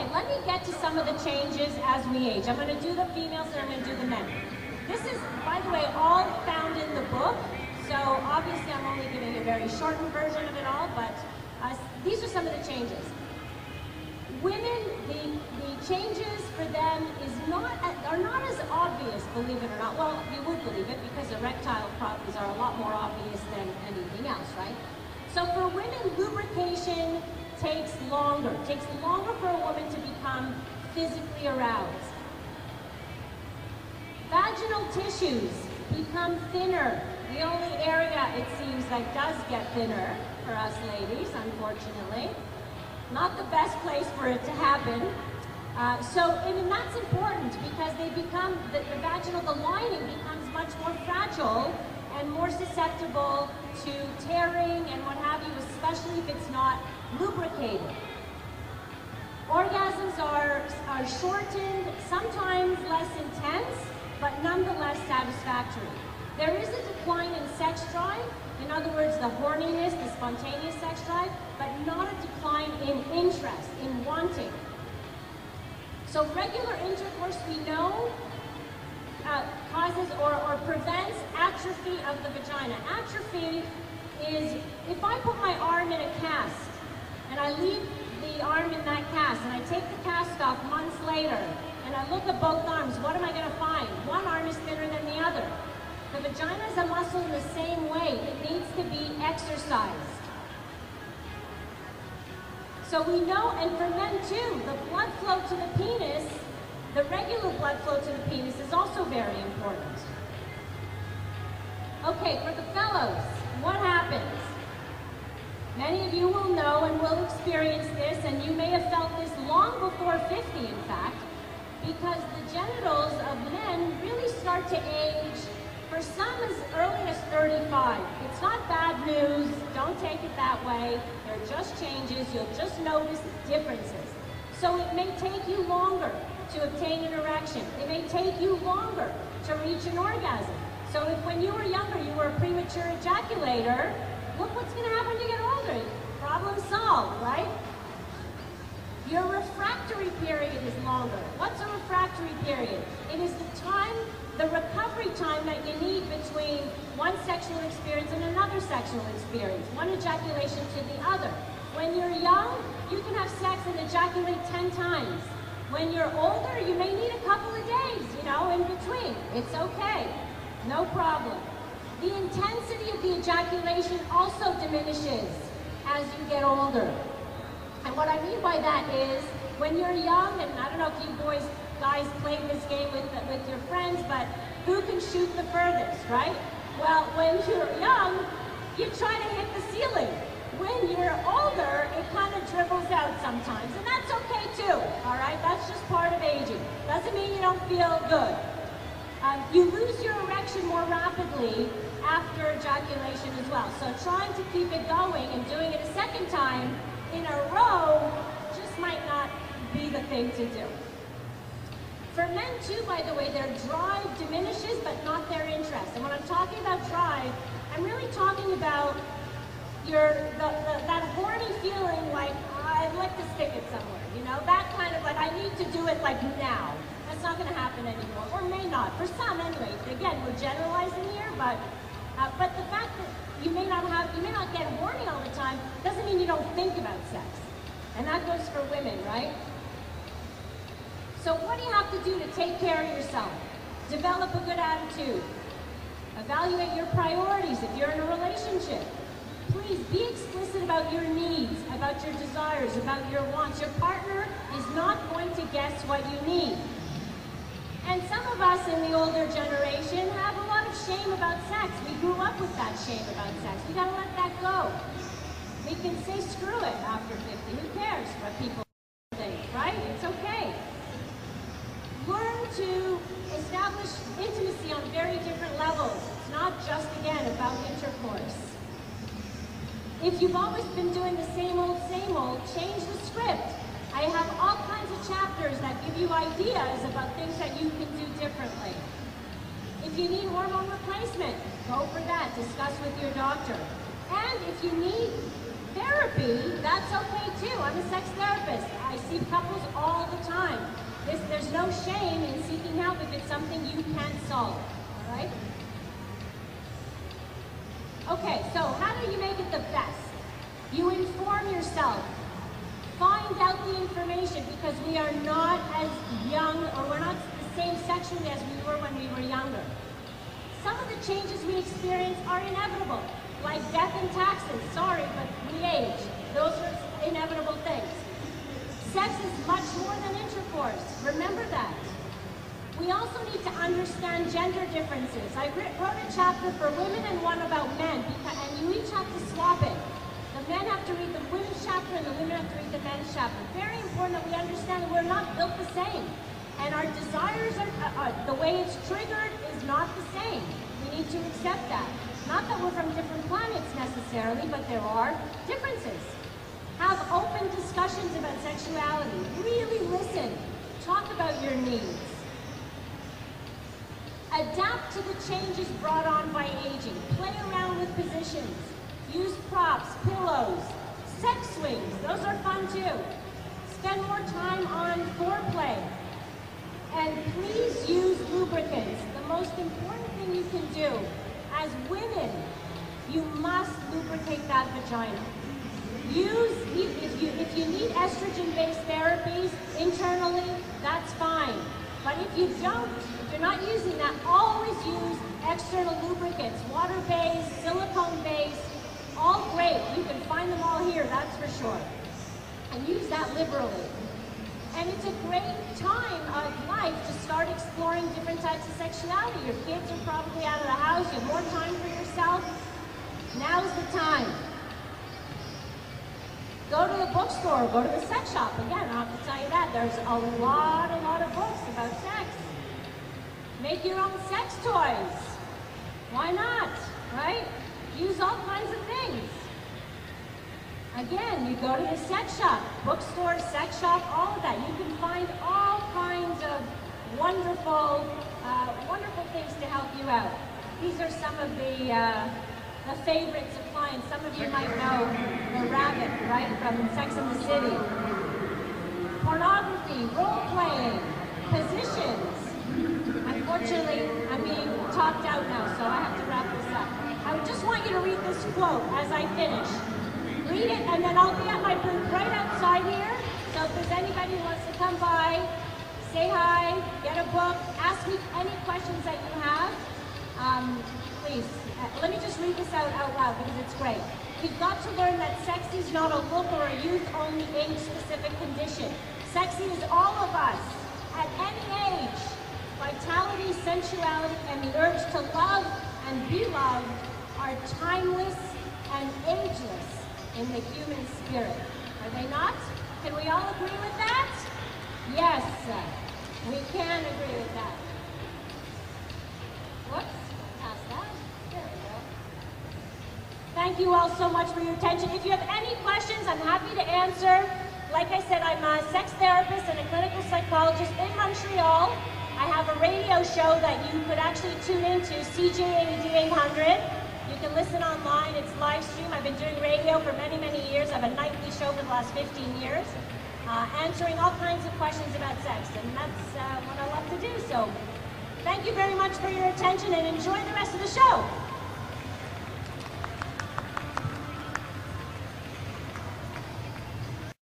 Okay, let me get to some of the changes as we age. I'm going to do the females and I'm going to do the men. This is, by the way, all found in the book. So obviously I'm only giving a very shortened version of it all, but these are some of the changes. Women, the changes for them are not as obvious, believe it or not. Well, you would believe it because erectile properties are a lot more obvious than anything else, right? So for women, lubrication takes longer. It takes longer for a woman to become physically aroused. Vaginal tissues become thinner. The only area, it seems, that does get thinner for us ladies, unfortunately. Not the best place for it to happen. And that's important because they become, the lining becomes much more fragile and more susceptible to tearing and what have you, especially if it's not lubricated. Orgasms are shortened, sometimes less intense, but nonetheless satisfactory. There is a decline in sex drive, in other words, the horniness, the spontaneous sex drive, but not a decline in interest, in wanting. So regular intercourse, we know, causes or prevents atrophy of the vagina. Atrophy is, if I put my arm in a cast, and I leave the arm in that cast, and I take the cast off months later, and I look at both arms, what am I going to find? One arm is thinner than the other. The vagina is a muscle in the same way. It needs to be exercised. So we know, and for men too, the blood flow to the penis, the regular blood flow to the penis is also very important. Okay, for the fellows, what happens? Many of you will know and will experience this, and you may have felt this long before 50, in fact, because the genitals of men really start to age, for some as early as 35. It's not bad news, don't take it that way. They're just changes, you'll just notice differences. So it may take you longer to obtain an erection. It may take you longer to reach an orgasm. So if when you were younger you were a premature ejaculator, look what's going to happen when you get older. Problem solved, right? Your refractory period is longer. What's a refractory period? It is the time, the recovery time that you need between one sexual experience and another sexual experience, one ejaculation to the other. When you're young, you can have sex and ejaculate 10 times. When you're older, you may need a couple of days, in between. It's okay, no problem. The intensity of the ejaculation also diminishes as you get older. And what I mean by that is, when you're young, and I don't know if you guys played this game with your friends, but who can shoot the furthest, right? Well, when you're young, you try to hit the ceiling. When you're older, it kind of dribbles out sometimes, and that's okay too, all right? That's just part of aging. Doesn't mean you don't feel good. You lose your erection more rapidly after ejaculation as well. So trying to keep it going and doing it a second time in a row just might not be the thing to do. For men too, by the way, their drive diminishes, but not their interest. And when I'm talking about drive, I'm really talking about that horny feeling like, I'd like to stick it somewhere, that kind of like, I need to do it like now. That's not going to happen anymore, or may not, for some anyway. Again, we're generalizing here, but the fact that you may not get horny all the time doesn't mean you don't think about sex. And that goes for women, right? So what do you have to do to take care of yourself? Develop a good attitude. Evaluate your priorities if you're in a relationship. Please be explicit about your needs, about your desires, about your wants. Your partner is not going to guess what you need. And some of us in the older generation have a lot of shame about sex. We grew up with that shame about sex. We gotta let that go. We can say screw it after 50. Who cares what people think, right? It's okay. Learn to establish intimacy on very different levels. It's not just, again, about intercourse. If you've always been doing the same old, change the script. I have all kinds of chapters that give you ideas about things that you can do differently. If you need hormone replacement, go for that. Discuss with your doctor. And if you need therapy, that's okay too. I'm a sex therapist. I see couples all the time. There's no shame in seeking help if it's something you can solve, all right? Okay, so how do you make it the best? You inform yourself. Find out the information, because we are not as young, or we're not the same sexually as we were when we were younger. Some of the changes we experience are inevitable, like death and taxes. Sorry, but we age. Those are inevitable things. Sex is much more than intercourse. Remember that. We also need to understand gender differences. I wrote a chapter for women and one about men, and you each have to swap it. The men have to read the women's chapter and the women have to read the men's chapter. Very important that we understand that we're not built the same. And our desires, the way it's triggered is not the same. We need to accept that. Not that we're from different planets necessarily, but there are differences. Have open discussions about sexuality. Really listen. Talk about your needs. Adapt to the changes brought on by aging. Play around with positions. Use props, pillows, sex swings. Those are fun too. Spend more time on foreplay. And please use lubricants. The most important thing you can do, as women, you must lubricate that vagina. If you need estrogen-based therapies internally, that's fine. But if you don't, if you're not using that, always use external lubricants, water-based, silicone-based, all great. You can find them all here, that's for sure. And use that liberally. And it's a great time of life to start exploring different types of sexuality. Your kids are probably out of the house, you have more time for yourself. Now's the time. Go to the bookstore, go to the sex shop. Again, I have to tell you that. There's a lot of books about sex. Make your own sex toys. Why not, right? Use all kinds of things. Again, you go to the sex shop, bookstore, sex shop, all of that. You can find all kinds of wonderful, wonderful things to help you out. These are some of the favorites of clients. Some of you might know the rabbit, right, from Sex and the City. Pornography, role-playing, positions. Unfortunately, I'm being talked out now, so I have to wrap this up. I just want you to read this quote as I finish. Read it, and then I'll be at my booth right outside here. So if there's anybody who wants to come by, say hi, get a book, ask me any questions that you have, please. Let me just read this out loud because it's great. You've got to learn that sexy is not a look or a youth-only age-specific condition. Sexy is all of us, at any age. Vitality, sensuality, and the urge to love and be loved are timeless and ageless in the human spirit. Are they not? Can we all agree with that? Yes, we can agree with that. Whoops, past that. There we go. Thank you all so much for your attention. If you have any questions, I'm happy to answer. Like I said, I'm a sex therapist and a clinical psychologist in Montreal. I have a radio show that you could actually tune into, CJAD 800. You can listen online, it's live stream. I've been doing radio for many, many years. I have a nightly show for the last 15 years, answering all kinds of questions about sex, and that's what I love to do. So thank you very much for your attention and enjoy the rest of the show.